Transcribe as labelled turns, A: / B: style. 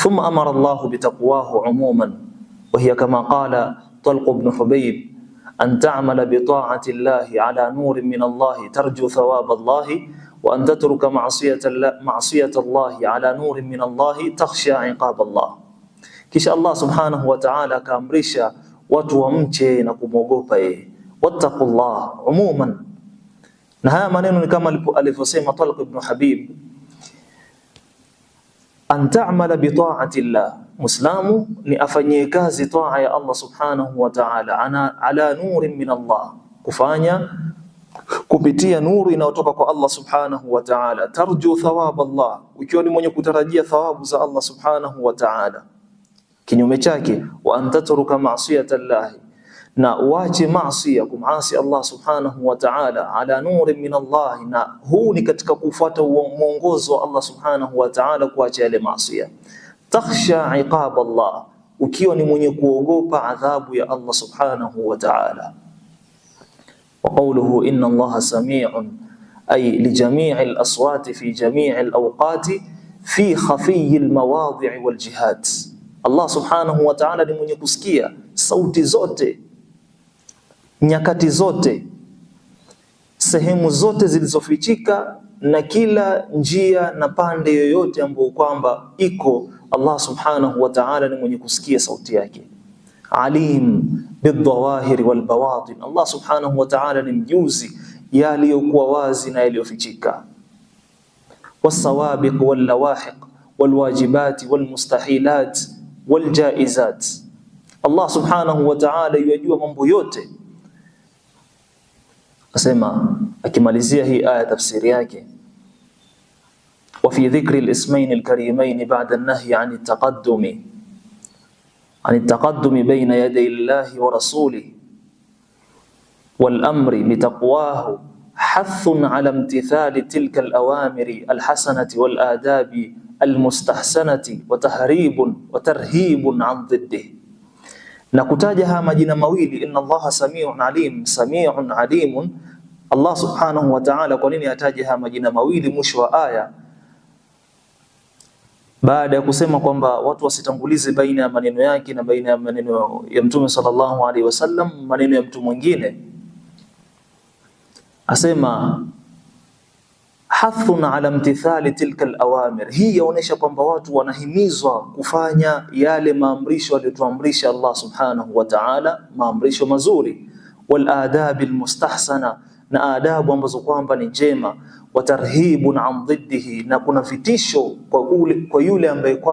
A: ثم أمر الله بتقواه عموما، وهي كما قال طلق بن حبيب: أن تعمل بطاعة الله على نور من الله ترجو ثواب الله، وأن تترك معصية الله على نور من الله تخشى عقاب الله. Kisha Allah subhanahu wa ta'ala akaamrisha watu wamche na kumwogopa yeye, wattaqullah umuman. Na haya maneno ni kama alivyosema Talq ibn Habib, an ta'mala bi ta'ati Allah, Muislamu ni afanyie kazi taa ya Allah subhanahu wa ta'ala ala nurin min Allah, kufanya kupitia nuru inayotoka kwa Allah subhanahu wa ta'ala, tarju thawab Allah, ukiwa ni mwenye kutarajia thawabu za Allah subhanahu wa ta'ala. Kinyume chake, wa antatruka ma'siyata Allah, na uache maasiya, kumasi Allah subhanahu wa ta'ala ala nurin min Allah, na huu ni katika kufuata mwongozo wa Allah subhanahu wa ta'ala, kuacha yale maasiya. Takhsha iqab Allah, ukiwa ni mwenye kuogopa adhabu ya Allah subhanahu wa ta'ala. Wa qawluhu inna Allah sami'un ay li jami'il aswati fi jami'il awqati fi khafiyil mawadhi' wal jihad. Allah subhanahu wa ta'ala ni mwenye kusikia sauti zote, nyakati zote, sehemu zote zilizofichika, na kila njia na pande yoyote ambayo kwamba iko, Allah subhanahu wa ta'ala ni mwenye kusikia sauti yake. Alim bidhawahir wal bawatin, Allah subhanahu wa ta'ala ni mjuzi yaliyokuwa wazi na yaliyofichika. Wasawabiq wal lawahiq wal wajibat wal mustahilat wal jaizat, Allah subhanahu wa ta'ala yajua mambo yote. Asema akimalizia hii aya tafsiri yake, wa fi dhikri al-ismayn al-karimayn ba'da an-nahy 'an at-taqaddum bayna yaday Allah wa rasulihi wal amri bi taqwahu hathun 'ala imtithali tilka al-awamiri al-hasanati wal adabi al-mustahsanati wa tahribun wa tarhibun 'an dhiddihi. Na kutaja haya majina mawili, inna Allaha sami'un alim, sami'un alimun, Allah subhanahu wa ta'ala kwa nini ataja haya majina mawili mwisho wa aya, baada ya kusema kwamba watu wasitangulize baina ya maneno yake na baina ya maneno ya Mtume sallallahu alaihi wasallam maneno ya mtu mwingine? Asema hathun ala imtithali tilka alawamir, hii yaonesha kwamba watu wanahimizwa kufanya yale maamrisho aliyotuamrisha Allah subhanahu wa ta'ala, maamrisho mazuri, wal adabi almustahsana, na adabu ambazo kwamba ni njema, wa tarhibun an dhiddihi, na kuna vitisho kwa yule ambaye